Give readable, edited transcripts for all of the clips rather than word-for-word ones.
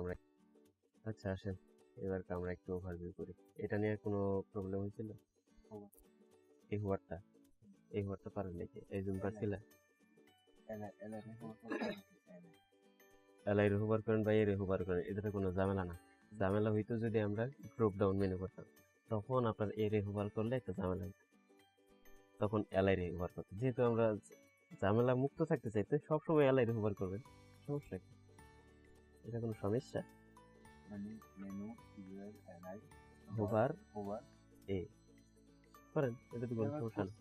আমরা আচ্ছা আসেন এবার আমরা একটু ওভারভিউ করি। এটা নিয়ে কোনো প্রবলেম হয়েছিল? এই হোয়ারটা পারেন নাকি? এই জুম পাচ্ছিল এলাই রিহুবার করেন বা এই রিহুবার করেন, এটাতে কোনো ঝামেলা না। ঝামেলা হইতো যদি আমরা ড্রপ ডাউন মেনু করতাম, তখন আপনার এই রিহুবার করলে একটা ঝামেলা হইতো, তখন এলাই রিহুবার করতে। যেহেতু আমরা ঝামেলা মুক্ত থাকতে চাইতে সবসময় এলাই রিহুবার করবেন, সমস্যা কি? এটা কোনো সমস্যা? মানে মেনু এলাই হোভার ওভার এ করেন, এটা তো কোনো সমস্যা না।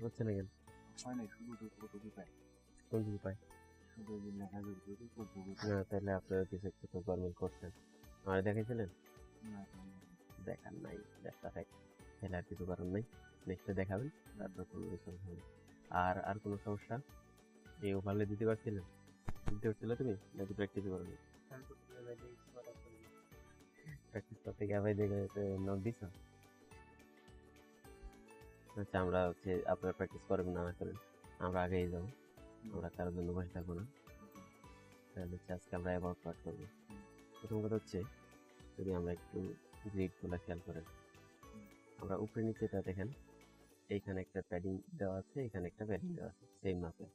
হচ্ছে না কেন? হয় না, শুধু কতটুকু পাই, কোন কিছু পাই শুধু লেখা যতটুকু কতটুকু না, তাহলে আপনারা কিছু একটু তো গরমিল করছেন। আমার দেখাইছিলেন? না দেখান নাই, দেখা থাক, তাহলে আর কিছু কারণ নাই। নেক্সটে দেখাবেন, তারপর কোনো কিছু হবে। আর কোনো সমস্যা? এই ওভারলে দিতে পারছিলেন? দিতে পারছিল তুমি নাকি প্র্যাকটিস করো? প্র্যাকটিস করতে গিয়ে ভাই দেখে নোট দিছ? আচ্ছা আমরা হচ্ছে আপনারা প্র্যাকটিস করবেন না করেন, আমরা আগেই যাবো, আমরা কারোর জন্য বসে থাকবো না। তাহলে হচ্ছে আজকে আমরা অ্যাবাউট পার্ট করবো। প্রথম কথা হচ্ছে যদি আমরা একটু গ্রিডগুলো খেয়াল করেন, আমরা উপরে নিচেটা দেখেন, এইখানে একটা প্যাডিং দেওয়া আছে, এখানে একটা প্যাডিং দেওয়া আছে সেম মাপে।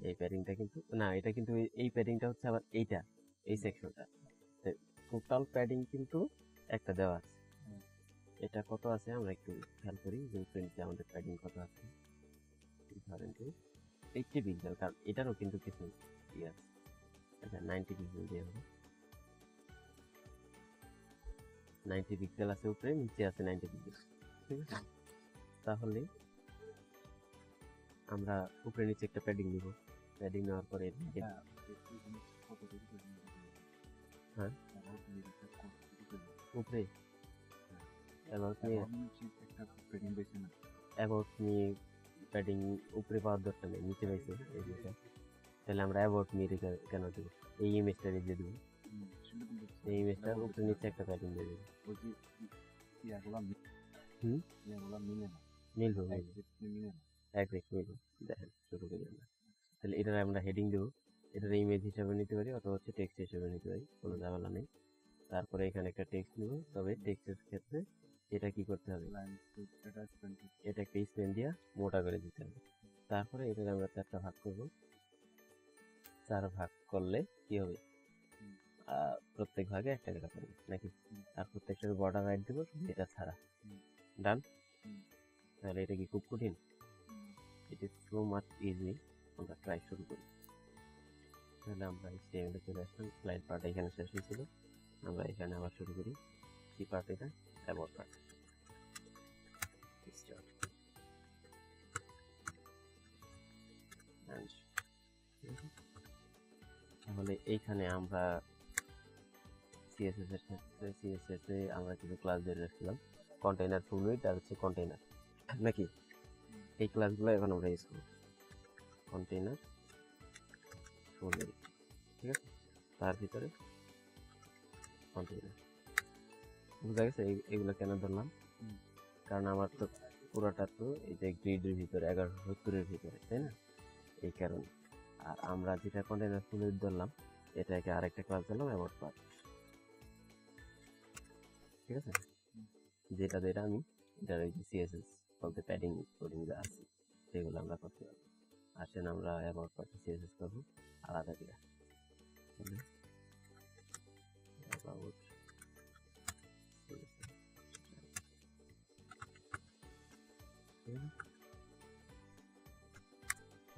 এই প্যাডিংটা কিন্তু না, এটা কিন্তু এই প্যাডিংটা হচ্ছে আবার এইটা, এই সেকশনটা টোটাল প্যাডিং কিন্তু একটা দেওয়া আছে। এটা কত আছে আমরা একটু খেয়াল করি যে প্রিন্টে আমাদের প্যাডিং কত আছে। ধরেন যে 80 পিক্সেল, কারণ এটারও কিন্তু কিছু ইয়ে আছে। আচ্ছা 90 পিক্সেল দিয়ে হবে, 90 পিক্সেল আছে উপরে, নিচে আছে 90 পিক্সেল, ঠিক আছে? তাহলে আমরা উপরে নিচে একটা প্যাডিং নিব, প্যাডিং নেওয়ার পরে হ্যাঁ উপরে অ্যাবাউট নিয়ে প্যাডিং উপরে পাওয়ার দরকার নেই, নিচে পাইছে এই জিনিসটা। তাহলে আমরা অ্যাবাউট নিয়ে কেন দেবো? এই ইমেজটা রেখে দেবো, এই ইমেজটার উপরে নিচে একটা প্যাডিং দিয়ে দেবো। মিলবো দেখেন শুরু করি আমরা। তাহলে এটার আমরা হেডিং দেবো, এটার ইমেজ হিসাবে নিতে পারি অথবা হচ্ছে টেক্সট হিসাবে নিতে পারি, কোনো ঝামেলা নেই। তারপরে এখানে একটা টেক্সট নেব, তবে টেক্সটের ক্ষেত্রে এটা কি করতে হবে, এটা একটা স্পেন দিয়ে মোটা করে দিতে হবে। তারপরে এটা আমরা 4টা ভাগ করব, 4 ভাগ করলে কি হবে, প্রত্যেক ভাগে একটা করে পাবো নাকি? আর প্রত্যেকটার বর্ডার রাইট দেবো এটা ছাড়া। ডান? তাহলে এটা কি খুব কঠিন? It is so much easy. আমরা ট্রাই শুরু করি। তাহলে আমরা স্টেজে চলে আসলাম, স্লাইড পার্ট এখানে শেষ হয়েছিল, আমরা এখানে আবার শুরু করি। কি পার্ট এটা? About part. স্টার্ট। তাহলে এইখানে আমরা সিএসএস এর ক্ষেত্রে সিএসএস এ আমরা কিছু ক্লাস দিয়ে রাখছিলাম, কন্টেইনার ফ্লুইড আর হচ্ছে কন্টেইনার, নাকি? এই ক্লাসগুলো এখন আমরা ইউজ করব, কন্টেইনার ফ্লুইড, ঠিক আছে? তার ভিতরে কন্টেইনার, বুঝা গেছে? এগুলো কেন ধরলাম? কারণ আমার তো পুরোটা তো এই যে গ্রিডের ভিতরে 1170 ভিতরে, তাই না? এই কারণে। আর আমরা যেটা কন্টেইনার ফ্লুইড ধরলাম, এটাকে আরেকটা ক্লাস দিলাম অ্যাবাউট পার্ট, ঠিক আছে? যেটা যেটা আমি এটার এই যে সিএসএস বলতে প্যাডিং কোডিং যা আছে সেগুলো আমরা করতে পারবো। আসেন আমরা অ্যাবাউট পার্টে সিএসএস করবো আলাদা করে। অ্যাবাউট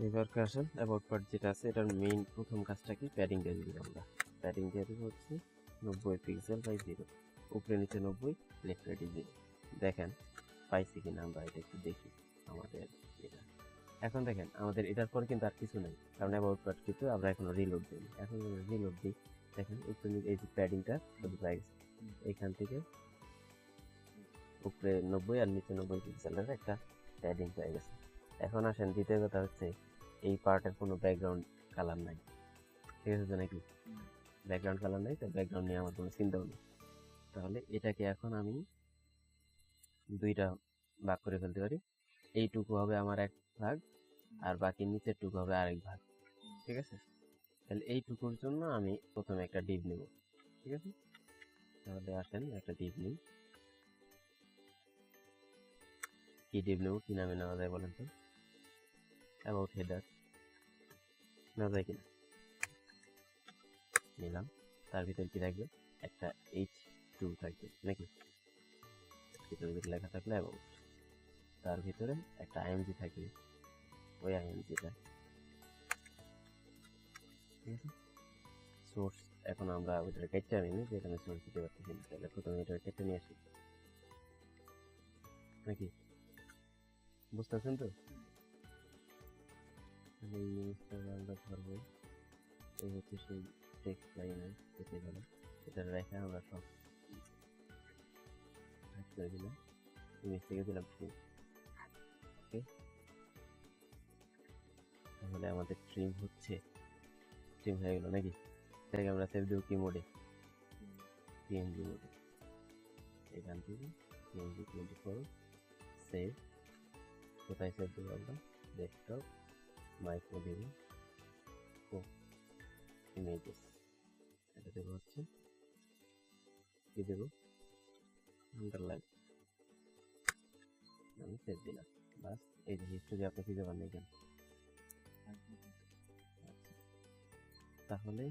এবার আসেন অ্যাবাউট পার্ট যেটা আছে এটার মেইন প্রথম কাজটা কি, প্যাডিং দিয়ে দিব। আমরা প্যাডিং দিয়ে দিব হচ্ছে 90 পিক্সেল বাই 0, উপরে নিচে 90, লেফট রাইট 0। দেখেন পাইছি কিনা আমরা এটা একটু দেখি আমাদের এটা। এখন দেখেন আমাদের এটার পর কিন্তু আর কিছু নেই, কারণ অ্যাবাউট পার্ট কিন্তু আমরা এখনো রিলোড দিই। এখন রিলোড দিই, দেখেন উপরে এই যে প্যাডিংটা শুধু প্রাইস এখান থেকে উপরে 90 আর নিচে 90 পিক্সেলের একটা প্যাডিং পেয়ে গেছে। এখন আসেন দ্বিতীয় কথা হচ্ছে এই পার্টের কোনো ব্যাকগ্রাউন্ড কালার নাই, ঠিক আছে? নাকি ব্যাকগ্রাউন্ড কালার নাই, তাই ব্যাকগ্রাউন্ড নিয়ে আমার কোনো চিন্তাও নেই। তাহলে এটাকে এখন আমি দুইটা ভাগ করে ফেলতে পারি, এইটুকু হবে আমার এক ভাগ আর বাকি নিচের টুকু হবে আরেক ভাগ, ঠিক আছে? তাহলে এইটুকুর জন্য আমি প্রথমে একটা ডিভ নেব, ঠিক আছে। তাহলে আসেন একটা ডিপ নিই। কি ডিপ নেব, কি নামে নেওয়া যায় বলেন তো? অ্যাবাউট হেডার নেওয়া যায় কিনা? নিলাম। তার ভিতরে কি থাকবে? একটা H2 থাকবে নাকি? ভিতরে লেখা থাকলে অ্যাবাউট, তার ভিতরে একটা IMG থাকবে, ওই IMGটা, ঠিক আছে। সোর্স এখন আমরা ওইটা কেটে আনি, যে এখানে সোর্স দিতে পারতেছি না, তাহলে প্রথমে এটা কেটে নিয়ে আসি নাকি? বুঝতেছেন তো? তাহলে এই জিনিসটা আমরা ধরবো, এই হচ্ছে সেই টেক্সট লাইনে কেটে গেল, এটা রেখে আমরা সব ভাগ করে দিলাম, ইমেজ থেকে দিলাম ট্রিম। ওকে, তাহলে আমাদের ট্রিম হচ্ছে, ট্রিম হয়ে গেল নাকি? এটাকে আমরা সেভ দেবো কি মোডে? PNG মোডে। এখান থেকে PNG 24 সেভ। কোথায় সেভ দেবো আমরা? ডেস্কটপ, মাইক্রো দেবো, ইমেজেস, এটা দেবো হচ্ছে কি দেবো? আন্ডারলাইন, আমি সেভ দিলাম। বাস, এই যে হিস্টোরি আপনি খুঁজে পান এখানে। তাহলে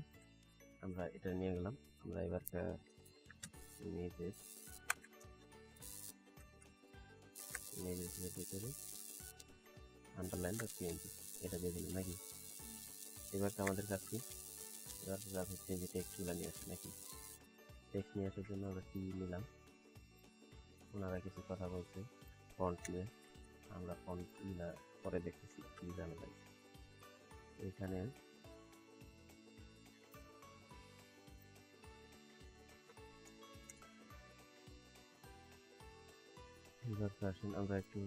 আমরা এটা নিয়ে গেলাম। আমরা এবার ইমেজেসের ভিতরে আন্ডারলাইন.png এটা দিয়ে দিলাম নাকি? এবার আমাদের কাজ কি? এবার কাজ হচ্ছে যে টেক্সটগুলো নিয়ে আসে নাকি? টেক্সট নিয়ে আসার জন্য আমরা কি নিলাম? ওনারা কিছু কথা বলছে ফন্ট নিয়ে, আমরা ফন্ট পরে দেখতেছি কি জানা যায়। এখানে আমরা একটু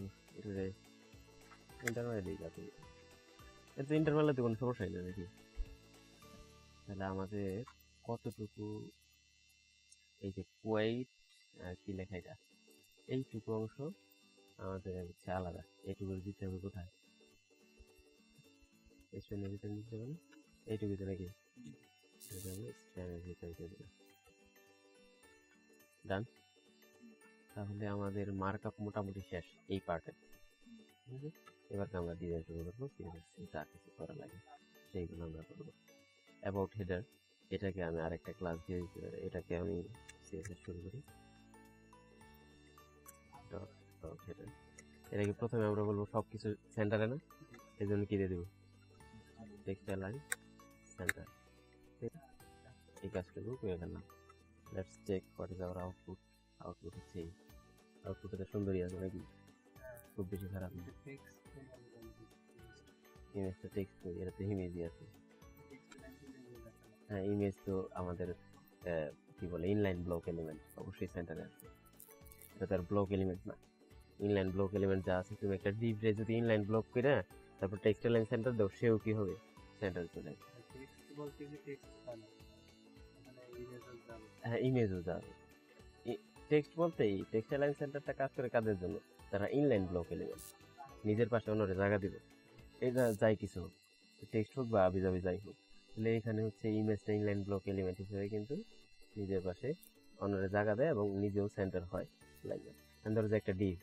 ইন্টারনালে দিই, যাতে এতে ইন্টারনালে তো কোনো সমস্যা নেই নাকি? তাহলে আমাদের কতটুকু, এই যে কোয়াইট কি লেখা, এটা এইটুকু অংশ আমাদের হচ্ছে আলাদা, এইটুকু দিতে হবে কোথায়? স্ট্যান্ডের ভিতরে দিতে হবে না? এইটুকু দিতে নাকি? স্ট্যান্ডের ভিতরে দিয়ে দিলাম, ডান। তাহলে আমাদের মার্কআপ মোটামুটি শেষ এই পার্টে, ঠিক আছে। এবার আমরা ডিজাইন শুরু করবো, যা কিছু করা লাগে সেইগুলো আমরা করবো। অ্যাবাউট হেডার, এটাকে আমি আরেকটা ক্লাস দিয়ে, এটাকে আমি CSS শুরু করি। এটাকে প্রথমে আমরা বলবো সব কিছু সেন্টারে না, এই জন্য কি দিয়ে দেবো? টেক্সটাইল লাইন সেন্টার, এই কাজটুকু করে ফেললাম। Let's check what is our output. Output হচ্ছে এই, আউটপুট এটা সুন্দরই আছে নাকি? খুব বেশি খারাপ না। ইমেজটা টেক্সট করি, এটা তো ইমেজই আছে। হ্যাঁ, ইমেজ তো আমাদের কি বলে ইনলাইন ব্লক এলিমেন্ট, অবশ্যই সেন্টারে আছে। এটা তো আর ব্লক এলিমেন্ট না। ইনলাইন ব্লক এলিমেন্ট যা আছে, তুমি একটা ডিপ রে যদি ইনলাইন ব্লক করে তারপর টেক্সটাইল লাইন সেন্টার দাও, সেও কি হবে? সেন্টার চলে আসবে। হ্যাঁ, ইমেজও যাবে। টেক্সট বলতে এই টেক্সটাইল লাইন সেন্টারটা কাজ করে কাদের জন্য? তারা ইনলাইন ব্লক এলিমেন্ট, নিজের পাশে অন্যরে জায়গা দিব, এটা যাই কিছু হোক, টেক্সট হোক বা আবিজাবি যাই হোক। তাহলে এখানে হচ্ছে ইমেজটা ইনলাইন ব্লক এলিমেন্ট হিসেবে কিন্তু নিজের পাশে অন্যরে জায়গা দেয় এবং নিজেও সেন্টার হয়। লাইনে ধরো যে একটা ডিপ,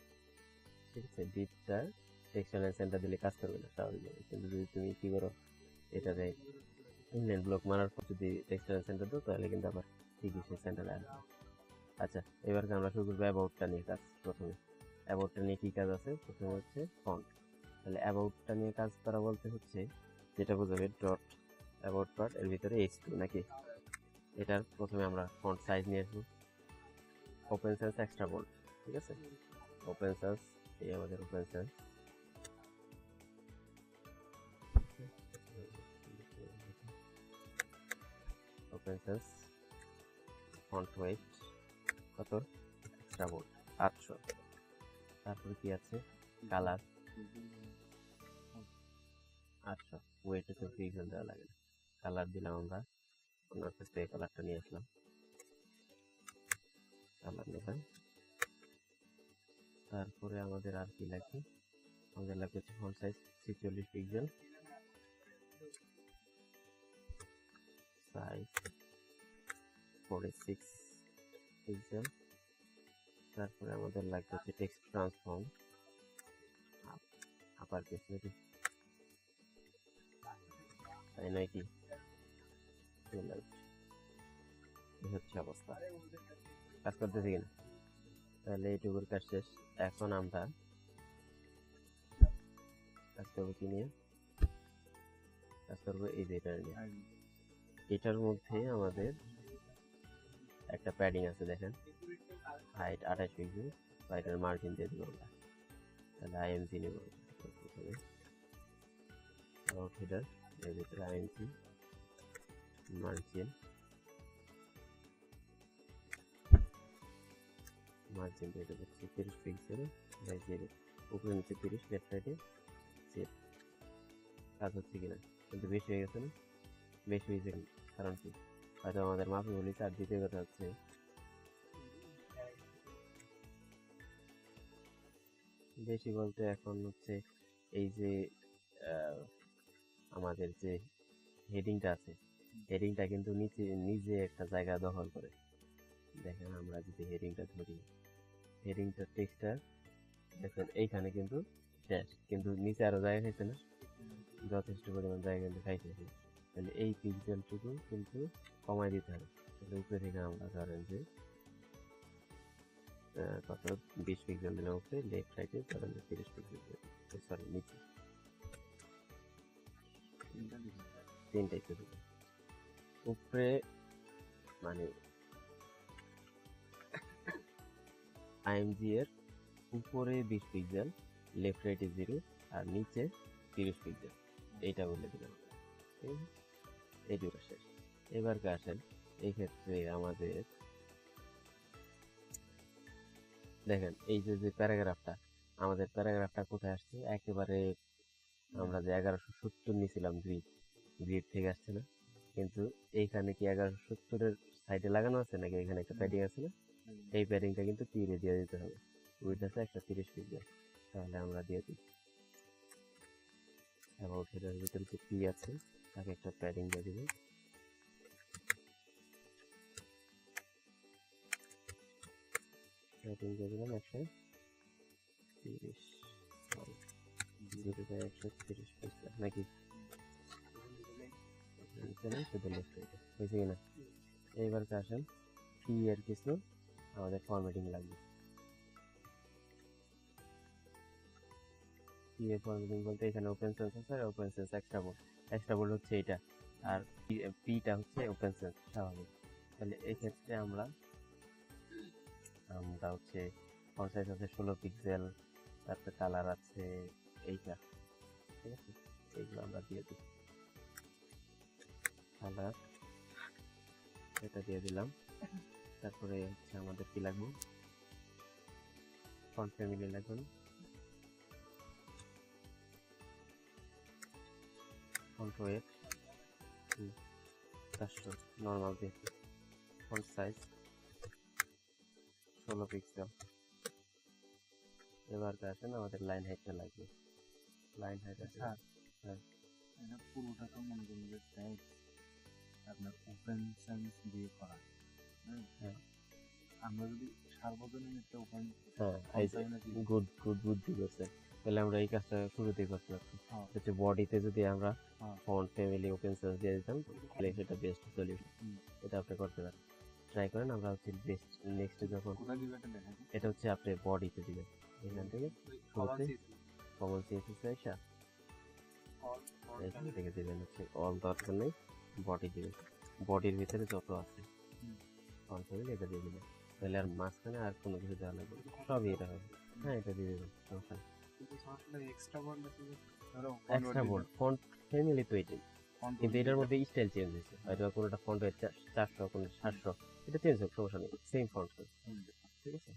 ঠিক আছে, ডিপটা টেক্সটাইল লাইন সেন্টার দিলে কাজ করবে না স্বাভাবিকভাবে, কিন্তু যদি তুমি কি করো, এটাতে ইনলাইন ব্লক মারার পর যদি টেক্সটাইল সেন্টার দাও, তাহলে কিন্তু আবার ঠিকই সে সেন্টারে আসবে। আচ্ছা, এবার আমরা শুরু করবো অ্যাবাউটটা নিয়ে কাজ। প্রথমে অ্যাবাউটটা নিয়ে কি কাজ আছে? প্রথমে হচ্ছে ফন্ট। তাহলে অ্যাবাউটটা নিয়ে কাজ করা বলতে হচ্ছে যেটা বোঝাবে ডট অ্যাবাউট পার্ট, এর ভিতরে H2 নাকি? এটার প্রথমে আমরা ফন্ট সাইজ নিয়ে আসবো, ওপেন সেন্স এক্সট্রা বোল্ড, ঠিক আছে। ওপেন সেন্স, এই আমাদের Open Sans, Open Sans font weight কত? Extra bold 800। তারপরে কি আছে? কালার 800, ওয়েটে তো পিক্সেল দেওয়া লাগে না। কালার দিলাম আমরা, ওনার কাছ থেকে কালারটা নিয়ে আসলাম, কালার নিলাম। তারপরে আমাদের আর কি লাগবে? আমাদের লাগবে font size 46 pixel, size 46 pixel. তারপরে আমাদের লাগবে হচ্ছে টেক্সট ট্রান্সফর্ম, আপার কেস নাকি, তাই নয় কি? এই হচ্ছে অবস্থা, কাজ করতেছি কিনা? তাহলে এইটুকুর কাজ শেষ। এখন আমরা কাজ করবো কি নিয়ে? কাজ করবো এই যে এটা নিয়ে। এটার মধ্যে আমাদের একটা প্যাডিং আছে, দেখেন হাইট 28 পিক্সেল, বা এটার মার্জিন দিয়ে দিব আমরা। তাহলে আইএমজি নেব প্রথমে, আউট হেডার এর ভিতরে আইএমজি মার্জিন দিয়ে দেবো 30 পিক্সেল বাই 0, উপরে নিচে 30, লেফট সাইডে সেভ। কাজ হচ্ছে কিনা? কিন্তু বেশি হয়ে গেছে না? বেশি হয়েছে কারণ কি? হয়তো আমাদের মাপে বলি, তার দ্বিতীয় কথা হচ্ছে বেশি বলতে এখন হচ্ছে এই যে আমাদের যে হেডিংটা আছে, হেডিংটা কিন্তু নিজে একটা জায়গা দখল করে। দেখেন আমরা যদি হেডিংটা ধরি, হেডিংটা টেক্সটটা দেখেন এইখানে কিন্তু শেষ, কিন্তু নিচে আরো জায়গা খাইছে না? যথেষ্ট পরিমাণ জায়গা কিন্তু খাইছে। তাহলে এই পিক্সেলটুকু কিন্তু কমাই দিতে হবে। তাহলে উপরে থেকে আমরা ধরেন যে কত 20 পিক্সেল দিলাম উপরে, লেফট সাইডে ধরেন 30 পিক্সেল, সরি নিচে 3টাই তো দিলাম উপরে, মানে আইএমজি এর উপরে 20 পিক্সেল, লেফট রাইটে 0, আর নিচে 30 পিক্সেল, এইটা বলে দিলাম। ঠিক আছে, এই দুটো শেষ। এবার আসেন, এই ক্ষেত্রে আমাদের দেখেন এই যে প্যারাগ্রাফটা, আমাদের প্যারাগ্রাফটা কোথায় আসছে? একেবারে আমরা যে 1170 নিয়েছিলাম গ্রিড থেকে আসছে না? কিন্তু এইখানে কি 1170-এর সাইডে লাগানো আছে নাকি এখানে একটা প্যাডিং আছে না? এই প্যাডিংটা কিন্তু তীরে দিয়ে দিতে হবে। উইথ আছে 130 পিক্সেল, তাহলে আমরা দিয়ে দিই। এবং সেটার ভিতরে যে পি আছে তাকে একটা প্যাডিং দিয়ে দিব। প্যাডিং দিয়ে দিলাম 130, 130 পিক্সেল নাকি? শুধু লেফট হয়েছে কিনা? এইবার আসেন, পি এর কিছু আমাদের ফরম্যাটিং লাগবে। পি এর ফরম্যাটিং বলতে এখানে ওপেন সেন্স আছে, আর ওপেন সেন্স এক্সট্রা বোল্ড হচ্ছে এটা, আর পিটা হচ্ছে ওপেন সেন্স স্বাভাবিক। তাহলে এই ক্ষেত্রে আমরা হচ্ছে ফন্ট সাইজ আছে 16 পিক্সেল, তারপরে কালার আছে এইটা, ঠিক আছে, এইগুলো আমরা দিয়ে দিই। কালার এটা দিয়ে দিলাম। তারপরে হচ্ছে আমাদের কি লাগবে? ফন্ট ফ্যামিলি লাগবে, ফন্ট ওয়েট 400 নর্মাল দিয়ে, ফন্ট সাইজ 16 পিক্সেল। এবার আসেন আমাদের লাইন হাইটটা লাগবে। লাইন হাইট আছে, হ্যাঁ এটা পুরোটা তো মনে করেন যে আপনার ওপেন সেন্স দিয়ে করা। হ্যাঁ, আমরা যদি সার্বজনীন একটা ওপেন, গুড বুদ্ধি করছে। তাহলে আমরা এই কাজটা শুরুতেই করতে পারছি। হচ্ছে বডিতে যদি আমরা ফন্ট ফ্যামিলি ওপেন সেন্স দিয়ে দিতাম, তাহলে সেটা বেস্ট সলিউশন। এটা আপনি করতে পারেন, ট্রাই করেন। আমরা হচ্ছে বেস্ট নেক্সট যখন এটা হচ্ছে আপনি বডিতে দিবেন, এখান থেকে শুরুতে কমন সিএসএস আইসা এখান থেকে দিবেন হচ্ছে অল দরকার নেই, বডি দিবেন। বডির ভিতরে যত আছে ফন্ট ফ্যামিলি এটা দিয়ে দিবেন, তাহলে আর মাঝখানে আর কোনো কিছু দেওয়া লাগবে, সবই এটা হবে। হ্যাঁ, এটা দিয়ে দেবেন, সমস্যা নেই। এক্সট্রা বোল্ড ফন্ট ফ্যামিলি তো এটাই, কিন্তু এটার মধ্যে স্টাইল চেঞ্জ হয়েছে, হয়তো কোনোটা ফন্ট হয়েছে 400, কোনো 700, এটা চেঞ্জ হোক, সমস্যা নেই, সেম ফন্ট। ঠিক আছে,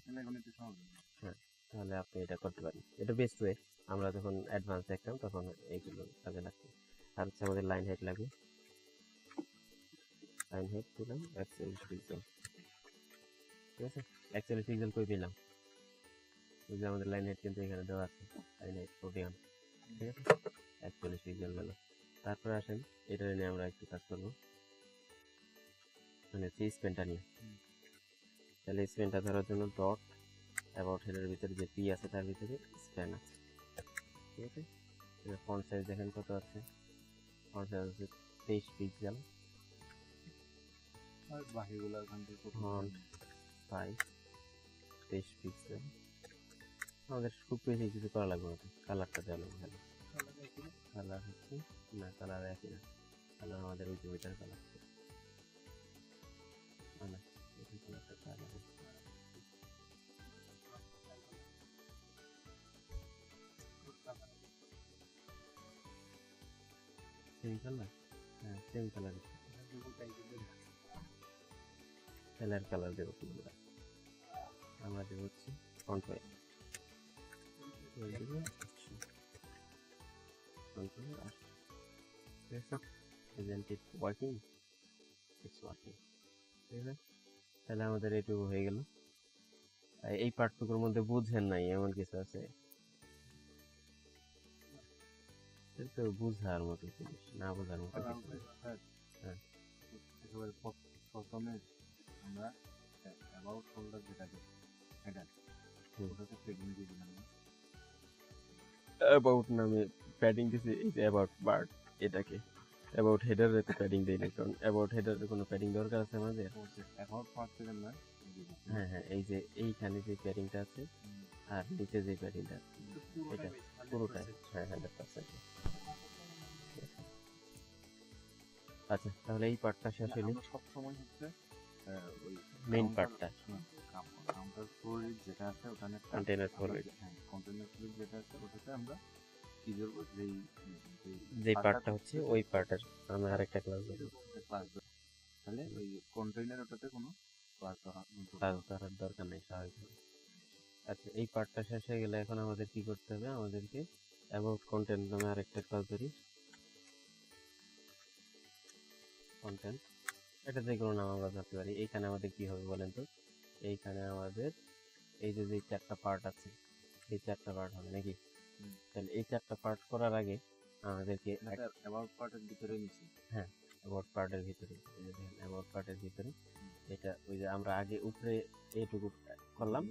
হ্যাঁ, তাহলে আপনি এটা করতে পারেন, এটা বেস্ট ওয়ে। আমরা যখন অ্যাডভান্স দেখতাম তখন এইগুলো কাজে লাগবে। আর হচ্ছে আমাদের লাইন হাইট লাগবে, লাইন হাইট দিলাম 41 পিক্সেল। ঠিক আছে, 41 পিক্সেল কই পেলাম? ওই যে আমাদের লাইন হাইট কিন্তু এখানে দেওয়া আছে, লাইন হাইট 41। ঠিক আছে, 41 পিক্সেল গেল। তারপরে আসেন এটা নিয়ে আমরা একটু কাজ করবো। মানে হচ্ছে স্পেনটা নিয়ে। তাহলে স্পেনটা ধরার জন্য ডট অ্যাবাউট হেডের ভিতরে যে পি আছে তার ভিতরে স্পেন আছে, ঠিক আছে। ফন্ট সাইজ দেখেন কত আছে, ফন্ট সাইজ আছে 23 পিক্সেল, আর বাকিগুলো এখান থেকে ফন্ট সাইজ 23 পিক্সেল। আমাদের খুব বেশি কিছু করা লাগবে না, কালারটা দেওয়া লাগবে। কালার হচ্ছে না, কালার একই না, কালার আমাদের ওই ওইটার কালার না, এটা কালারটা কালার সেম কালার, হ্যাঁ সেম কালার, কালার কালার দেবো আমরা, আমরা দেবো হচ্ছে font wise isn't it working? It's working. ঠিক আছে, তাহলে আমাদের এইটুকু হয়ে গেল। এই পার্টটুকুর মধ্যে বুঝেন নাই এমন কিছু আছে, তো বুঝার মতো জিনিস, না বোঝার মতো কিছু নেই। হ্যাঁ, একেবারে প্রথমে আমরা অ্যাবাউট ফোল্ডার যেটা হেডার ওটাতে প্যাডিং দিয়ে দিলাম না, অ্যাবাউট নামে প্যাডিং দিছি, এই যে অ্যাবাউট পার্ট, এটাকে অ্যাবাউট হেডারে তো প্যাডিং দেই না, কারণ অ্যাবাউট হেডারে কোনো প্যাডিং দরকার আছে আমাদের? অ্যাবাউট পার্ট থেকে না। হ্যাঁ হ্যাঁ, এই যে এইখানে যে প্যাডিংটা আছে আর নিচে যে প্যাডিংটা আছে এটা পুরোটাই, হ্যাঁ 100%। আচ্ছা, তাহলে এই পার্টটা শেষ হলো। সবসময় হচ্ছে ওই মেইন পার্টটা, কাউন্টার ফ্লোরিড যেটা আছে ওখানে কন্টেইনার ফ্লোরিড, কন্টেইনার ফ্লোরিড যেটা আছে ওটাতে আমরা কি করব, যেই পার্টটা হচ্ছে ওই পার্টের আমি আরেকটা ক্লাস দেব, ক্লাস দেব। তাহলে ওই কন্টেইনার ওটাতে কোনো ক্লাস ধরার দরকার নেই, স্বাভাবিক। আচ্ছা, এই পার্টটা শেষ হয়ে গেলে এখন আমাদের কি করতে হবে, আমাদেরকে অ্যাবাউট কন্টেন্ট নামে আরেকটা ক্লাস ধরি, কন্টেন্ট, এটা যে কোনো নাম আমরা ধরতে পারি। এইখানে আমাদের কি হবে বলেন তো, এইখানে আমাদের এই যে চারটা পার্ট আছে, এই চারটা পার্ট হবে নাকি? তাহলে এই চারটা পার্ট করার আগে আমাদেরকে অ্যাবাউট পার্টের ভিতরে নিছি, হ্যাঁ অ্যাবাউট পার্টের ভিতরে, এই যে দেখেন অ্যাবাউট পার্টের ভিতরে এটা ওই যে আমরা আগে উপরে এইটুকু করলাম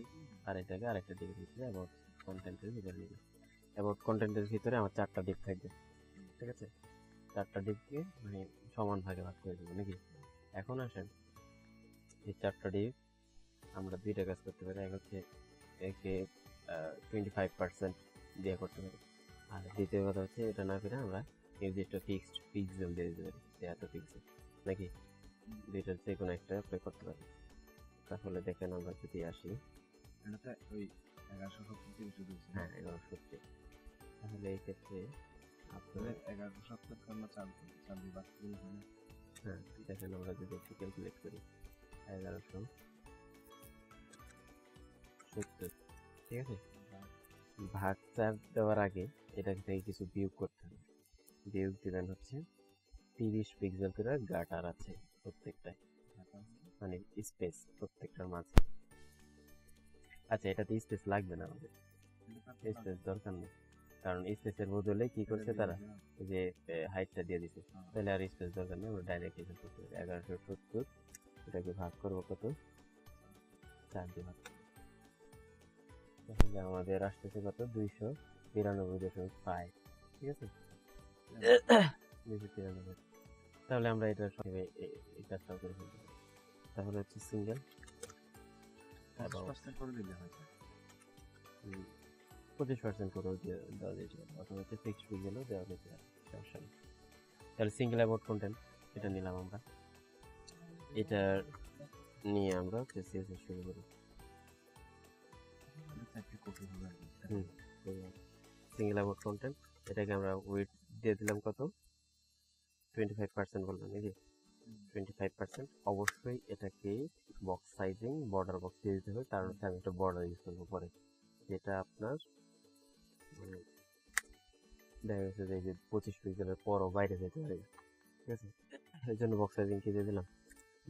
আর এটাকে আরেকটা ডিপ ভিতরে অ্যাবাউট কন্টেন্টের ভিতরে নিব। অ্যাবাউট কন্টেন্টের ভিতরে আমার চারটা ডিপ থাকবে, ঠিক আছে। চারটা ডিপকে মানে সমান ভাগে ভাগ করে দেবো নাকি? এখন আসেন, এই চারটা ডিপ আমরা দুইটা কাজ করতে পারি, এক হচ্ছে একে 25% দিয়ে করতে পারি, আর দ্বিতীয় কথা হচ্ছে এটা না করে আমরা নির্দিষ্ট ফিক্সড পিক্সেল দিয়ে দিতে পারি, এত পিক্সেল নাকি, দুইটার যে কোনো একটা অ্যাপ্লাই করতে পারি। তাহলে দেখেন আমরা যদি আসি, ওই 1170 হ্যাঁ 1170, তাহলে এই ক্ষেত্রে আপনার 1170 আমরা চার বিভাগ করি, হ্যাঁ দেখেন আমরা যদি একটু ক্যালকুলেট করি 1170, ঠিক আছে। ভাগ 4 দেওয়ার আগে এটা থেকে কিছু বিয়োগ করতে হবে, বিয়োগ দিবেন হচ্ছে 30 পিক্সেল করে গাটার আছে প্রত্যেকটায়, মানে স্পেস প্রত্যেকটার মাঝে। আচ্ছা, এটাতে স্পেস লাগবে না আমাদের, স্পেস দরকার নেই, কারণ স্পেসের বদলে কি করছে তারা, যে হাইটটা দিয়ে দিছে, তাহলে আর স্পেস দরকার নেই, আমরা ডাইরেক্ট এখানে করতে পারি 1170, এটাকে ভাগ করবো কত, 4 দিয়ে ভাগ করবো, তাহলে আমাদের আসতেছে কত, 292.5, ঠিক আছে 293। তাহলে আমরা এটা সঙ্গে এই কাজটাও করে ফেলতে পারি। তাহলে হচ্ছে সিঙ্গেল 25% করে দিলে হয়, 25% করে দেওয়া যেতে পারে, অথবা হচ্ছে ফিক্সড পিক্সেলও দেওয়া যেতে পারে, সমস্যা নেই। তাহলে সিঙ্গেল অ্যাবাউট কন্টেন্ট এটা নিলাম আমরা, এটা নিয়ে আমরা সিএসএস শুরু করি। সিঙ্গেল অ্যাবাউট কন্টেন্ট, এটাকে আমরা ওয়েট দিয়ে দিলাম কত, 25% বললাম নাকি, 25%। অবশ্যই এটাকে বক্স সাইজিং বর্ডার বক্স দিয়ে দিতে হবে, কারণ হচ্ছে আমি একটা বর্ডার ইউজ করবো পরে, যেটা আপনার দেখা গেছে যে 25 পিক্সেলের পরও বাইরে যেতে পারে, ঠিক আছে। এই জন্য বক্স সাইজিং কি দিয়ে দিলাম,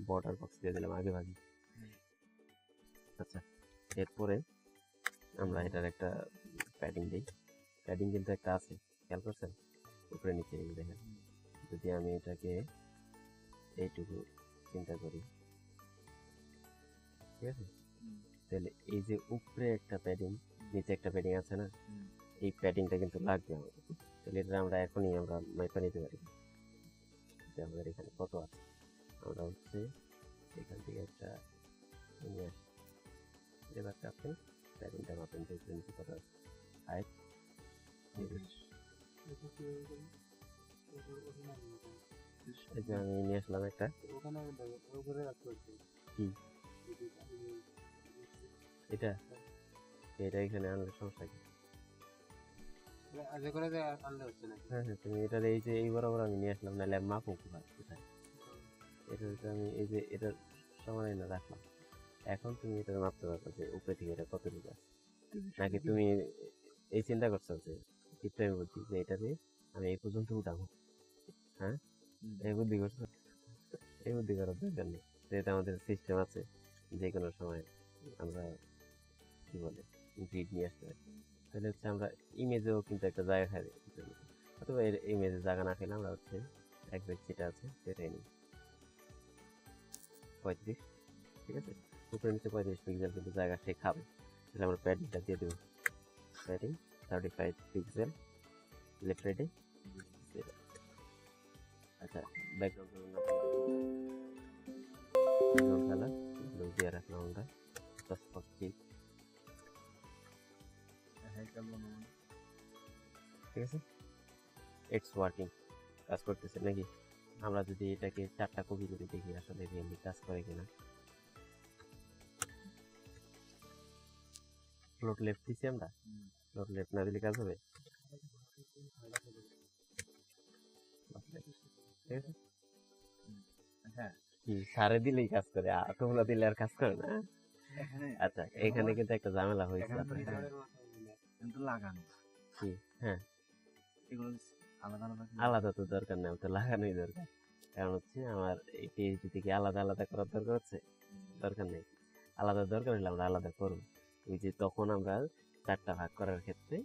বর্ডার বক্স দিয়ে দিলাম আগে ভাগে। আচ্ছা, এরপরে আমরা এটার একটা প্যাডিং দিই, প্যাডিং কিন্তু একটা আছে, খেয়াল করছেন উপরে নিচে দেখেন। যদি আমি এটাকে এইটুকু চিন্তা করি, ঠিক আছে? তাহলে এই যে উপরে একটা প্যাডিং, নিচে একটা প্যাডিং আছে না, এই প্যাডিংটা কিন্তু লাগবে আমাদের। তাহলে এটা আমরা এখনই আমরা মাইপা নিতে পারি যে আমাদের এখানে কত আছে। আমরা হচ্ছে এখান থেকে একটা নিয়ে আসি, এবার আপনি প্যাডিংটা মাপেন যে নিচে কত আছে। হাইট এই যে আমি নিয়ে আসলাম একটা, কি এটা এটা এখানে আনলে সমস্যা কি? হ্যাঁ হ্যাঁ, তুমি এটা এই যে এই বরাবর আমি নিয়ে আসলাম, নাহলে মাপো কোথায় কোথায়। এটা হচ্ছে আমি এই যে এটার সমান না রাখলাম। এখন তুমি এটা মাপতে পারবে যে উপরে থেকে এটা কতটুকু আছে, নাকি তুমি এই চিন্তা করছো যে চিত্রের বুদ্ধি যে এটাতে আমি এই পর্যন্ত উঠাবো? হ্যাঁ, এই বুদ্ধি করছো? এই বুদ্ধি করার দরকার নেই, যেহেতু আমাদের সিস্টেম আছে যে কোনো সময় আমরা কি বলে গ্রিড নিয়ে আসতে পারি। তাহলে হচ্ছে আমরা ইমেজেও কিন্তু একটা জায়গা খাই, অথবা ইমেজে জায়গা না খেলে আমরা হচ্ছে একজ্যাক্ট যেটা আছে সেটাই নিই 35, ঠিক আছে? উপরে নিচে 35 পিক্সেল কিন্তু জায়গা সে খাবে। তাহলে আমরা প্যাডিংটা দিয়ে দেবো, প্যাডিং 35 পিক্সেল লেফট রাইটে। আচ্ছা, ব্যাকগ্রাউন্ড কালার দিয়ে রাখলাম আমরা জাস্ট ফর ঠিক আছে, ইটস ওয়ার্কিং, কাজ করতেছে নাকি? আমরা যদি এটাকে 4টা কপি করে দেখি আসলে রিয়েলি কাজ করে কিনা। ফ্লোট লেফট দিছি আমরা, ফ্লোট লেফট না দিলে কাজ হবে? ঠিক আছে, হ্যাঁ, কি সারে দিলেই কাজ করে, তোমরা দিলে আর কাজ করে না? আচ্ছা, এখানে কিন্তু একটা ঝামেলা হয়েছে কিন্তু লাগানো কি, হ্যাঁ এগুলো আলাদা আলাদা আলাদা তো দরকার নেই, তো লাগানোই দরকার। কারণ হচ্ছে আমার এই পিএইচডি থেকে আলাদা আলাদা করার দরকার হচ্ছে, দরকার নেই। আলাদা দরকার হলে আমরা আলাদা করবো। ওই যে তখন আমরা 4টা ভাগ করার ক্ষেত্রে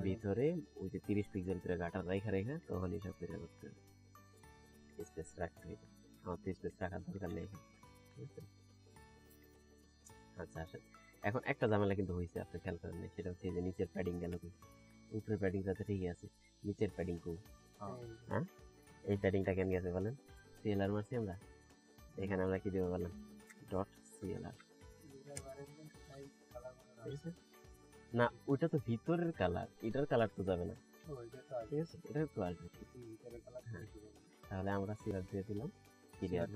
ভিতরে ওই যে 30 পিক্সেল করে গাটা রেখা রেখা তখন এইসব করে করতে হবে, স্পেস রাখতে হবে। আমার তো স্পেস রাখার দরকার নেই, ঠিক আছে? আচ্ছা আসেন, এখন একটা ঝামেলা কিন্তু হয়েছে, আপনি খেয়াল করেন না, সেটা হচ্ছে যে নিচের প্যাডিং গেল, উপরের প্যাডিংটা তো ঠিকই আছে, নিচের প্যাডিং কো? হ্যাঁ, এই প্যাডিংটা কেন গেছে বলেন? সিএলআর মারছি আমরা, এখানে আমরা কি দেবো বলেন? Dot CLR. না, ওইটা তো ভিতরের কালার, এটার কালার তো যাবে না, ঠিক আছে? এটা তো আসবে। হ্যাঁ, তাহলে আমরা সিএলআর দিয়ে দিলাম, সিএলআর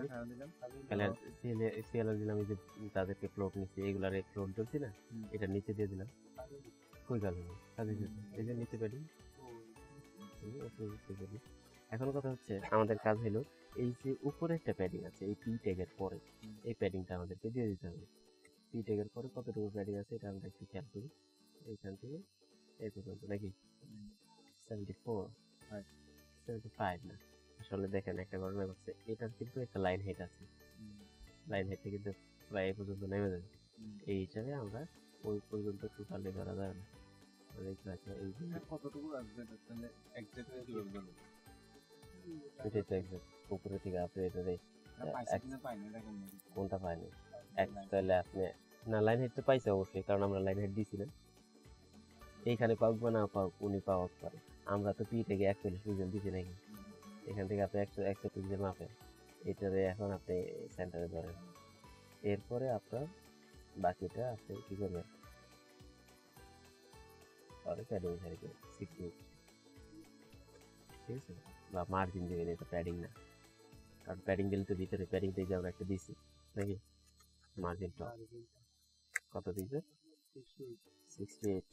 দিলাম। এই যে তাদেরকে ফ্লোট নিচ্ছি, এগুলার ফ্লোট দিচ্ছি না, এটা নিচে দিয়ে দিলাম। কই গেল? এই যে নিচে প্যাডিং। এখন কথা হচ্ছে আমাদের কাজ হলো এই যে উপরে একটা প্যাডিং আছে এই পি ট্যাগের পরে, এই প্যাডিংটা আমাদেরকে দিয়ে দিতে হবে। পি ট্যাগের পরে কতটুকু প্যাডিং আছে এটা আমরা একটু খেয়াল করি, এইখান থেকে এই পর্যন্ত নাকি 74, 75 না, আসলে দেখেন একটা ঘটনা ঘটছে, এটার কিন্তু একটা লাইন হেড আছে, লাইন হেডটা কিন্তু প্রায় এই পর্যন্ত নেমে যাবে। এই হিসাবে আমরা ওই পর্যন্ত টোটালি ধরা যাবে না, এই কতটুকু আসবে তাহলে এক্স্যাক্টলি কিভাবে বলবো? এটাই তো এক্সাক্ট উপরে থেকে আপনি এটা কোনটা পাইনি, তাহলে আপনি না লাইন হেড তো পাইছে অবশ্যই, কারণ আমরা লাইন হেড দিয়েছিলাম। এইখানে পাওক বা না পাওক উনি পাওয়া পারে, আমরা তো পি থেকে 41 পিক্সেল দিচ্ছি নাকি, এখান থেকে আপনি 100 পিক্সেল মাপেন, এটারে এখন আপনি সেন্টারে ধরেন, এরপরে আপনার বাকিটা আপনি কি করবেন, পরে প্যাডিং সারিকে 60, ঠিক আছে? বা মার্জিন দেবেন, এটা প্যাডিং না, কারণ প্যাডিং দিলে তো ভিতরে প্যাডিং থেকে আমরা একটা দিছি নাকি, মার্জিনটা কত দিয়েছে? 68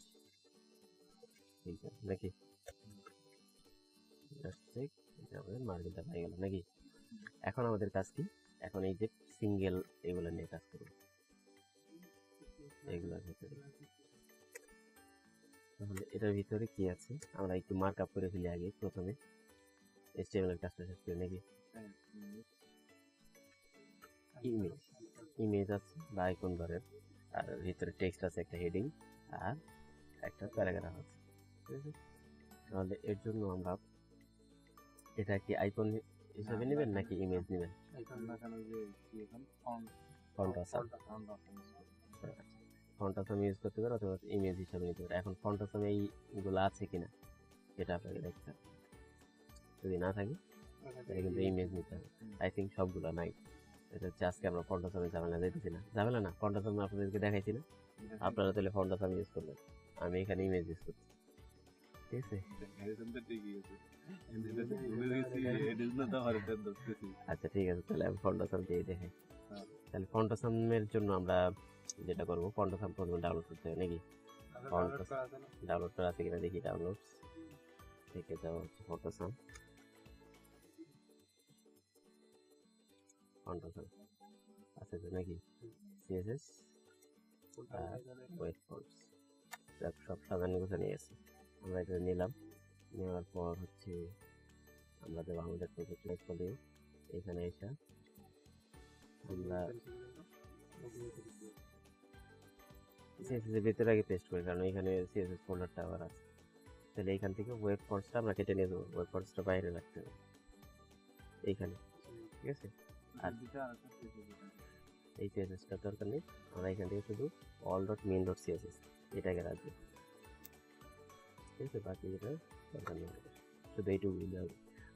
নাকি, আমাদের মার্জিনটা পাই গেল নাকি। এখন আমাদের কাজ কি, এখন এই যে সিঙ্গেল এগুলো নিয়ে কাজ করবো, এগুলোর ভিতরে। তাহলে এটার ভিতরে কি আছে আমরা একটু মার্ক আপ করে ফেলি আগে, প্রথমে HTML এর কাজটা শেষ করে নাকি। ইমেজ, ইমেজ আছে বা আইকন ধরেন, আর ভিতরে টেক্সট আছে, একটা হেডিং আর একটা প্যারাগ্রাফ আছে, ঠিক আছে? তাহলে এর জন্য আমরা এটা কি আইকন হিসেবে নেবেন নাকি ইমেজ নেবেন? ফন্ট আসাম ইউজ করতে পারো অথবা ইমেজ হিসাবে নিতে পারো। এখন ফন্ট আসাম এইগুলো আছে কিনা সেটা আপনাকে দেখতে হবে, যদি না থাকে তাহলে কিন্তু ইমেজ নিতে হবে। আই থিঙ্ক সবগুলো নাই। এটা হচ্ছে আজকে আমরা ফন্ট আসামে ঝামেলা দিতেছি না, ঝামেলা না, ফন্ট আসাম আপনাদেরকে দেখাইছি না, আপনারা তাহলে ফন্ট আসাম ইউজ করবেন, আমি এখানে ইমেজ ইউজ করছি। ঠিক আছে, আচ্ছা ঠিক আছে, তাহলে আমি ফন্ট আসাম দিয়ে দেখাই। তাহলে ফন্ট আসামের জন্য আমরা যেটা করবো, ফন্ট আসাম প্রথমে ডাউনলোড করতে হবে নাকি? ফন্ট ডাউনলোড করা আছে কিনা দেখি, ডাউনলোড থেকে যাওয়া হচ্ছে ফন্ট আসাম, ফন্ট আসাম আছে তো নাকি? সিএসএস ওয়েট ফন্টস সব সাজানো গোছানো নিয়ে আসছি। আমরা এটা নিলাম, নেওয়ার পর হচ্ছে আমরা দেবো আমাদের প্রজেক্ট লেখা দিয়ে এখানে এসে আমরা সিএসএস এর ভিতরে আগে পেস্ট করি, কারণ এখানে সিএসএস ফোল্ডারটা আবার আছে। তাহলে এইখান থেকে ওয়েব ফন্টসটা আমরা কেটে নিয়ে দেবো, ওয়েব ফন্টসটা বাইরে রাখতে হবে এইখানে, ঠিক আছে? আর এই সিএসএসটা দরকার নেই, আমরা এখান থেকে শুধু all.main.css এটাকে রাখবো, ঠিক আছে? বাকি যেটা দরকার নেই, শুধু এইটুকু দিলে হবে।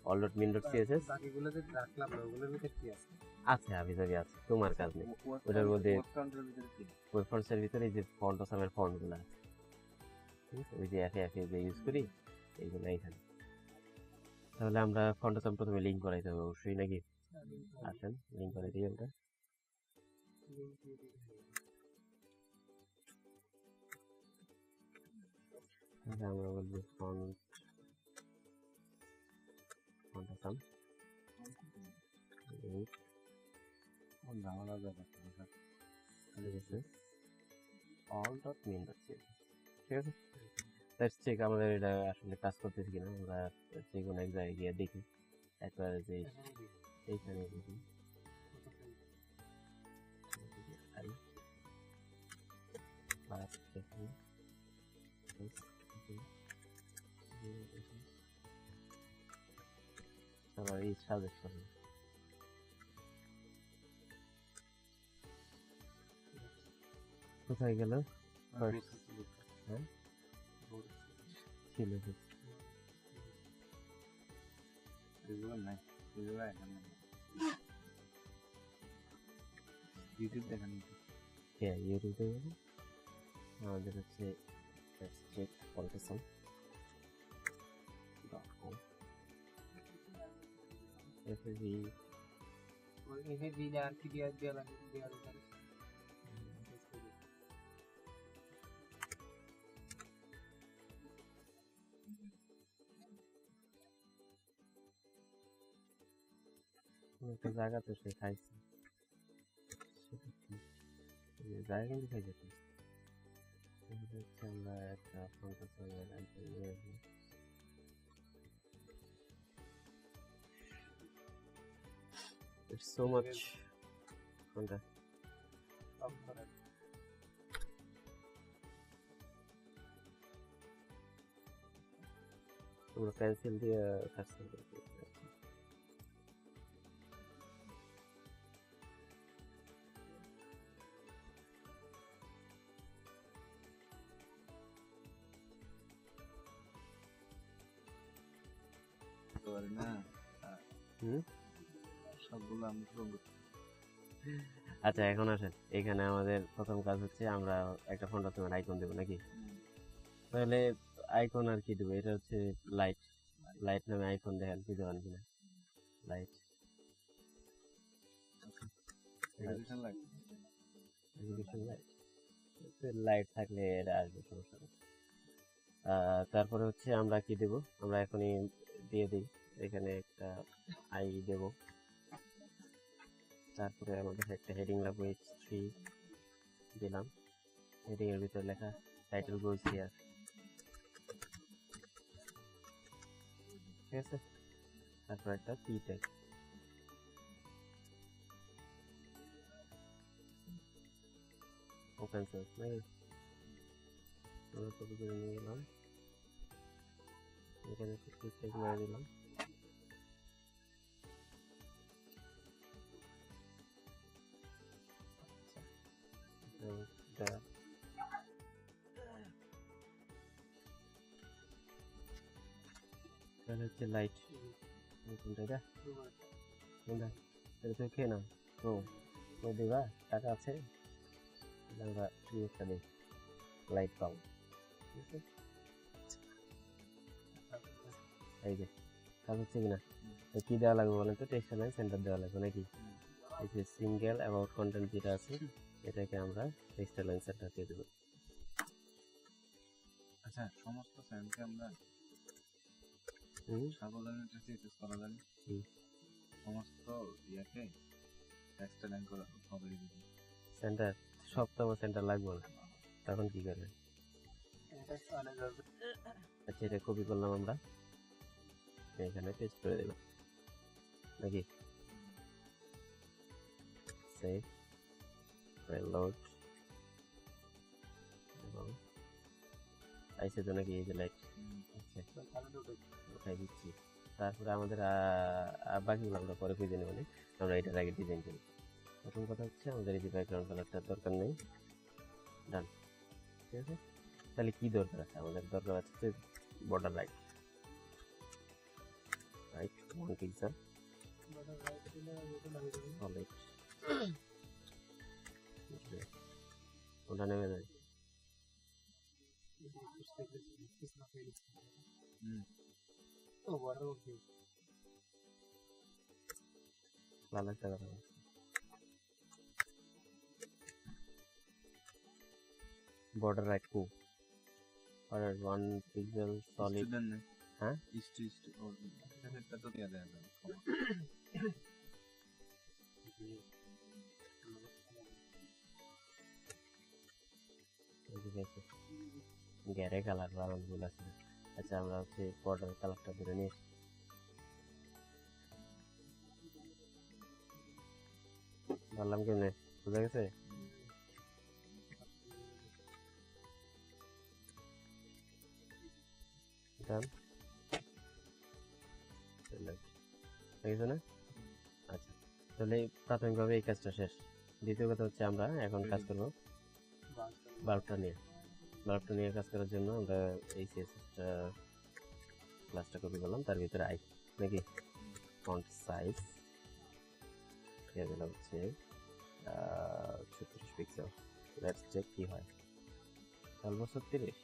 all.main.css বাকিগুলো যে রাখলাম না, ওগুলোর ভিতরে কি আছে? আছে, হাবিজাবি আছে, তোমার কাজ নেই। ওটার মধ্যে ওয়েব ফন্টসের ভিতরে এই যে ফন্ট আসামের ফন্টগুলো আছে, ঠিক আছে? ওই যে একে যে ইউজ করি এইগুলো এইখানে। তাহলে আমরা ফন্ট আসাম প্রথমে লিঙ্ক করাইতে হবে অবশ্যই নাকি? আসেন লিঙ্ক করে দিই আমরা। আমরা বলবো ফন্ট আসাম লিঙ্ক all.main.css, ঠিক আছে? লেটস চেক আমাদের এটা আসলে কাজ করতেছে কিনা। আমরা যে কোনো এক জায়গায় গিয়ে দেখি একবার, যে এইখানে দেখি আবার এই সাজেশন কোথায় গেল? হ্যাঁ ছিল ইউটিউব দেখানো, ইউটিউবে আমাদের হচ্ছে চেক ফন্টসাম এফবি আর কি দিয়ে দেওয়া একটা জায়গা তো সে খাইছে, জায়গা কিন্তু খাই যেত। আমরা একটা ফন্টসাম নিয়ে আসবো, it's so much কোনটা তোমরা পেন্সিল দিয়ে কাজ করতে না, সবগুলো আমি আচ্ছা এখন আসেন, এখানে আমাদের প্রথম কাজ হচ্ছে আমরা একটা ফন্টসামের আইকন দেবো নাকি? তাহলে আইকন আর কি দেবো? এটা হচ্ছে লাইট, লাইট নামে আইকন দেখেন দিতে পারেন কিনা? লাইট লাইট থাকলে এটা আসবে, সমস্যা নেই। তারপরে হচ্ছে আমরা কি দেব? আমরা এখনই দিয়ে দিই, এখানে একটা আই দেব, তারপরে আমাদের একটা হেডিং লাগবে, H3 দিলাম, হেডিং এর ভিতরে লেখা টাইটেল গোলস হিয়ার, ঠিক আছে? তারপর একটা পি ট্যাগ, ওপেন সোর্স নাকি? আমরা কপি করে নিয়ে গেলাম, এখানে পি ট্যাগ মেরে দিলাম, এটা তাহলে হচ্ছে লাইট কোনটা এটা কোনটা এটা তো খেয়ে নাও ও দিবা টাকা আছে আমরা একটা দিই লাইট পাবো ঠিক আছে এই যে কাজ হচ্ছে কিনা কি দেওয়া লাগবে বলেন তো টেক্সট লাইন সেন্টার দেওয়া লাগবে নাকি এই যে সিঙ্গেল অ্যাবাউট কন্টেন্ট যেটা আছে এটাকে আমরা টেক্সট লাইন সেন্টার দিয়ে দেবো আচ্ছা সমস্ত সেন্টকে আমরা সাবধানে টেক্সট করা যায় সমস্ত ইয়াকে টেক্সট লাইন করা হবে সেন্টার সব তো সেন্টার লাগবে না তখন কি করবে আচ্ছা এটা কপি করলাম আমরা এখানে পেস্ট করে দিলাম নাকি সেভ লোড এবং আইসে তো নাকি এই যে লাইট উঠাই দিচ্ছি তারপরে আমাদের বাকিগুলো আমরা পরে খুঁজে নেব আমরা এটার আগে ডিজাইন করি প্রথম কথা হচ্ছে আমাদের এই যে ব্যাকগ্রাউন্ড কালারটার দরকার নেই ডান ঠিক আছে তাহলে কি দরকার আছে আমাদের দরকার আছে বর্ডার রাইট 1 পিক্সেল সলিড ওটা নেমে যায় ভালো একটা কথা border right को और 1 pixel solid हाँ इस्ट और इतना तो क्या देगा गहरे कलर वाला बोला सर अच्छा हम लोग से border कलर का बिरने बालम क्यों नहीं बुझा कैसे ডান দেখেছো না আচ্ছা তাহলে প্রাথমিকভাবে এই কাজটা শেষ দ্বিতীয় কথা হচ্ছে আমরা এখন কাজ করব বাল্বটা নিয়ে কাজ করার জন্য আমরা এই সিএসএসটা ক্লাসটা কপি করলাম তার ভিতরে আই নাকি ফন্ট সাইজ এগুলো হচ্ছে 36 পিক্সেল লেটস চেক কি হয় অল্প 36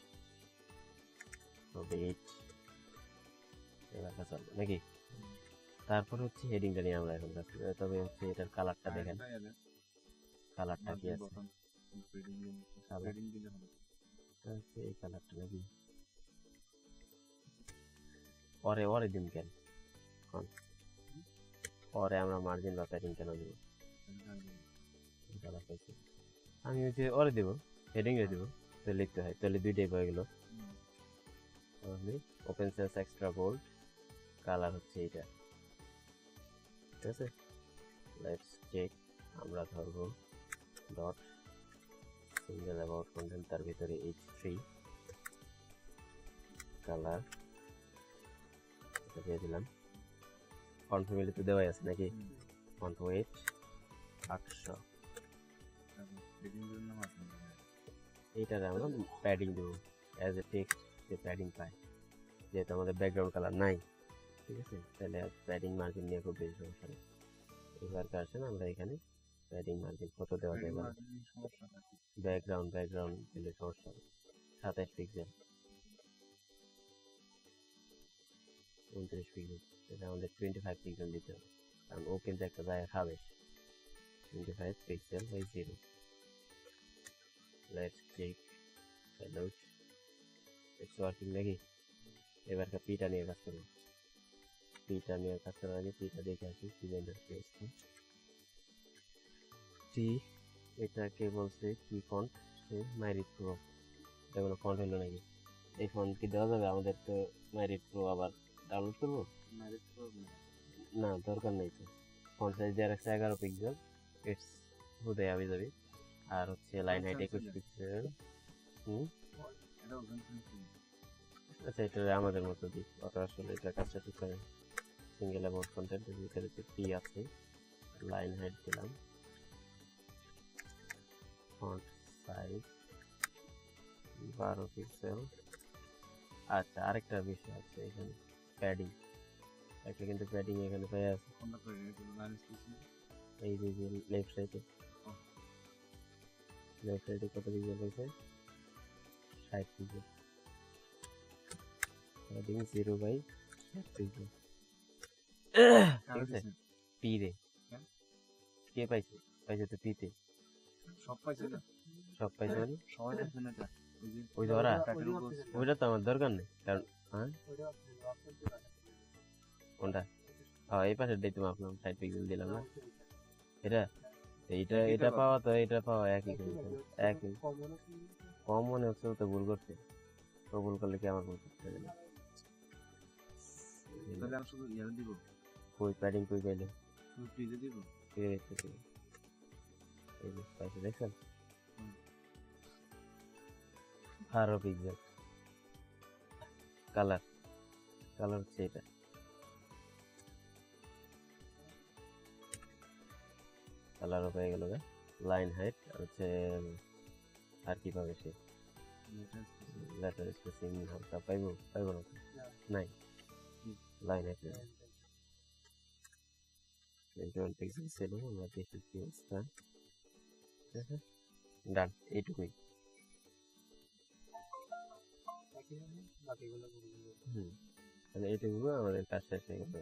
নাকি তারপর হচ্ছে হেডিংটা নিয়ে আমরা এখন কাজ করি তবে হচ্ছে এটার কালারটা দেখেন কালারটা কি আছে এই কালারটা নাকি পরে দিন কেন পরে আমরা মার্জিন বা প্যাডিং কেন দেবো আমি হচ্ছে ওরে দেবো হেডিং এ দেবো তো লিখতে হয় তাহলে দুইটাই হয়ে গেল open sans extra bold colour হচ্ছে এটা ঠিক আছে লেটস চেক আমরা ধরবো ডট সিঙ্গেল অ্যাবাউট কন্টেন্ট তার ভিতরে h3 কালার এটা দিয়ে দিলাম ফন্ট ফ্যামিলি তো দেওয়াই আছে নাকি ফন্ট ওয়েট 800 এইটারে আমরা প্যাডিং দেবো অ্যাজ এ টেক্সট যে প্যাডিং পাই যেহেতু আমাদের ব্যাকগ্রাউন্ড কালার নাই ঠিক আছে তাহলে প্যাডিং মার্জিন নিয়ে খুব বেশি সমস্যা নেই এবার আসেন আমরা এখানে প্যাডিং মার্জিন কত দেওয়া যায় ব্যাকগ্রাউন্ড দিলে সমস্যা হবে 27 পিক্সেল 29 পিক্সেল এটা আমাদের 25 পিক্সেল দিতে হবে কারণ ও কিন্তু একটা জায়গা খাবে 25 pixel by 0 let's check hello it's working নাকি এবার পিটা নিয়ে কাজ করবো পিটা নিয়ে কাজ করার আগে পিটা দেখে আসি ডিজাইনার পেজ টি এটাকে বলছে কি ফন্ট সে মাইরিট প্রো এটা কোনো ফন্ট হলো নাকি এই ফন্ট কি দেওয়া যাবে আমাদের তো মাইরিট প্রো আবার ডাউনলোড করবো না দরকার নেই তো ফন্ট সাইজ দেওয়া রাখছে 11 পিক্সেল ইটস হুদাই আমি যাবি আর হচ্ছে লাইন হাইট 21 পিক্সেল আচ্ছা এটা আমাদের মতো দিক অত আসলে এটা কাজটা ঠিক করে সিঙ্গেল অ্যাবাউট কন্টেন্টের ভিতরে যে পি আছে লাইন হাইট দিলাম ফন্ট সাইজ 12 পিক্সেল। আচ্ছা, আরেকটা বিষয় আছে এখানে, প্যাডিং। একটা কিন্তু প্যাডিং এখানে পেয়ে আছে, কোনটা করে এগুলো ম্যানেজ করছি এই যে লেফট সাইডে। লেফট সাইডে কত পিক্সেল হয়েছে? 60 পিক্সেল। Padding 0/60 pixel. ঠিক আছে, পি রে। কে পাইছে? পাইছে তো পিতে। সব পাইছে না, সব পাইছে মানে সবাই পাইছে না। ওই যে ওরা, ওইটা তো আমার দরকার নেই, কারণ হ্যাঁ কোনটা? এই পাশেরটাই তো মাপলাম, 60 পিক্সেল দিলাম না এটা। এইটা এটা পাওয়া তো এটা পাওয়া একই, একই। কম মনে হচ্ছে, ও তো ভুল করছে। তো ভুল করলে কি আমার ভুল করতে হবে না? তাহলে আমি শুধু ইয়ার দিব, কই প্যাডিং কই পাইলে? শুধু ফ্রিজে দিব। ফিরে দেখতেছি, এই যে পাইছে, দেখছেন? 12 পিক্সেল। কালার, কালার হচ্ছে এটা। কালারও পেয়ে গেল। লাইন হাইট আর হচ্ছে, আর কি পাবে সে? লেটার স্পেসিং হালকা পাইবো, পাইবো না নাই। লাইন হাইট 21 পিক্সেল ছিল, আমরা দেখি কি অবস্থা। ঠিক আছে, ডান, এইটুকুই। মানে এইটুকু আমাদের কাজ শেষ হয়ে গেল।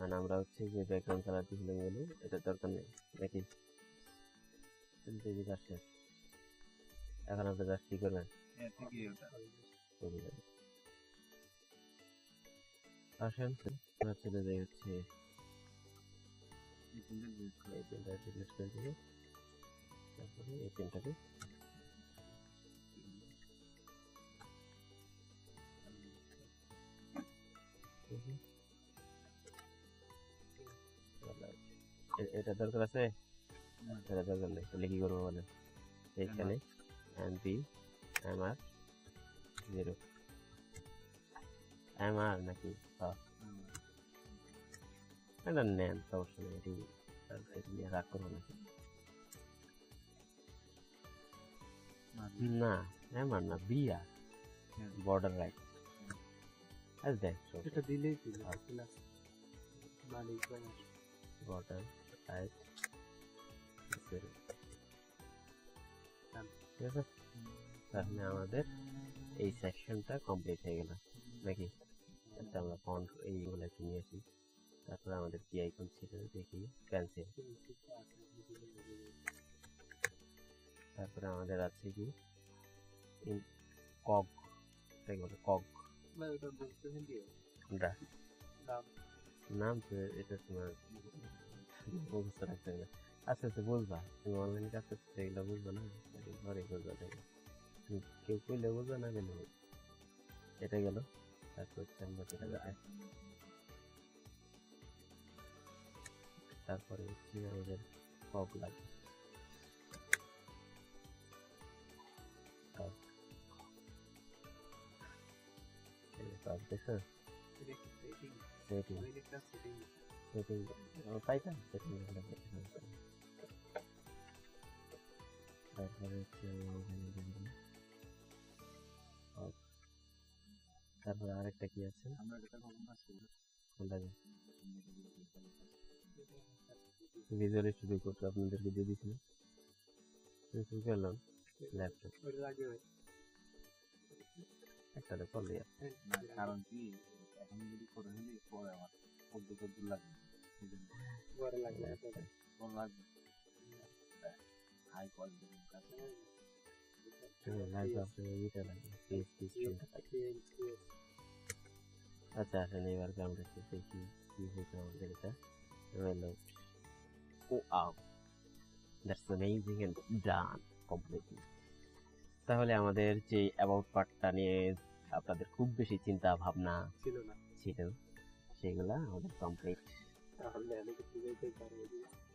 আর আমরা হচ্ছে যে ব্যাকগ্রাউন্ড কালার দিলে গেলে এটা দরকার নেই নাকি? কাজ শেষ। এখন আপনি কাজ কি করবেন? আসেন চলে যাই হচ্ছে এই পেনটা সিলেক্ট করে দিবে, তারপরে এই পেনটাকে এটা দরকার আছে, এটা দরকার নেই। তাহলে কি করবো বলেন? এইখানে এমপি এমআর 0 এমআর নাকি এটা নেন, সমস্যা নেই। এটি নিয়ে রাগ করবো নাকি? না এমআর না, বিআর, বর্ডার রাইট। আচ্ছা দেখ, এটা দিলেই বর্ডার রাইট 0। ঠিক আছে, তাহলে আমাদের এই সেকশনটা কমপ্লিট হয়ে গেল নাকি? আমরা ফন্ট এইগুলো একটু নিয়ে আসি, তারপরে আমাদের কি আইকন ছিল দেখি, ক্যান্সেল। তারপরে আমাদের আছে কি কক, তাই বলে কক নাম তো, এটা তোমার মুখস্থ রাখতে হবে। আস্তে আস্তে বুঝবা, তুমি অনলাইনে কাজ করতে এগুলো বুঝবা না, ঘরে বুঝবা। দেখো কেউ কইলে বুঝবা না গেলে। এটা গেল, তারপর হচ্ছে আমরা তারপরে হচ্ছে আমাদের কক লাগবে। দেখো সেটিং পাইতাম, সেটিং তারপরে হচ্ছে তারপরে আরেকটা কি আছে, ভিজুয়াল স্টুডিও কোড আপনাদেরকে দিয়ে দিয়েছিলাম, শুরু করলাম ল্যাপটপ একসাথে চলে যায়। কারণ কি এখন যদি করে নিলি পরে আমার পদ্ধতি লাগবে, হাই কোয়ালিটি আচ্ছা আসেন এবার আমরা দেখি কি হয়েছে আমাদের। এটা রইলো that's amazing and done completely. তাহলে আমাদের যে অ্যাবাউট পার্টটা নিয়ে আপনাদের খুব বেশি চিন্তা ভাবনা ছিল সেগুলা আমাদের কমপ্লিট।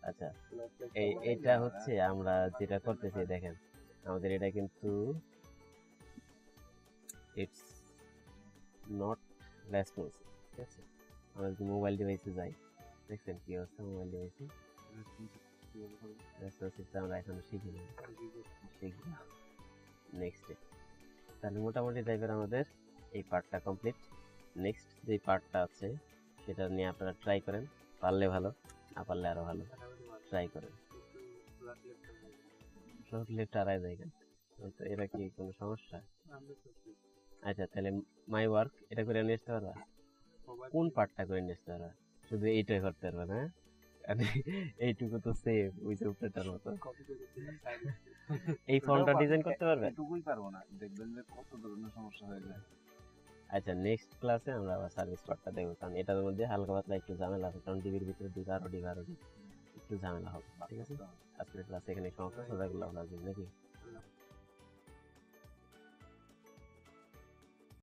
আচ্ছা এটা হচ্ছে আমরা যেটা করতেছি, দেখেন আমাদের এটা কিন্তু ইটস নট রেসপন্সিভ। ঠিক আছে, আমরা যদি মোবাইল ডিভাইসে যাই, দেখছেন কি অবস্থা মোবাইল ডিভাইসে রেসপন্সিভটা আমরা এখনো শিখিনি। তাহলে মোটামুটি টাইপের আমাদের এই পার্টটা কমপ্লিট। নেক্সট যে পার্টটা আছে সেটা নিয়ে আপনারা ট্রাই করেন, পারলে ভালো, না পারলে আরো ভালো, ট্রাই করেন। শর্ট লিস্ট আড়াই যায় কেন? তো এরা কি কোনো সমস্যা? আচ্ছা তাহলে মাই ওয়ার্ক এটা করে নিয়ে আসতে পারবা? কোন পার্টটা করে নিয়ে আসতে পারবা? শুধু এইটাই করতে পারবা না? আরে এইটুকু তো সেম ওই যে উপরেটার মতো। এই ফর্মটা ডিজাইন করতে পারবে? এটুকুই পারবো না, দেখবেন যে কত ধরনের সমস্যা হয়ে যায়। আচ্ছা নেক্সট ক্লাসে আমরা আবার সার্ভিস পার্টটা দেখবো, কারণ এটার মধ্যে হালকা পাতলা একটু ঝামেলা আছে, কারণ ডিবির ভিতরে দুটো আরো ডিবি একটু ঝামেলা হবে। ঠিক আছে, আজকের ক্লাস এখানে সমাপ্ত। সবাই নাকি?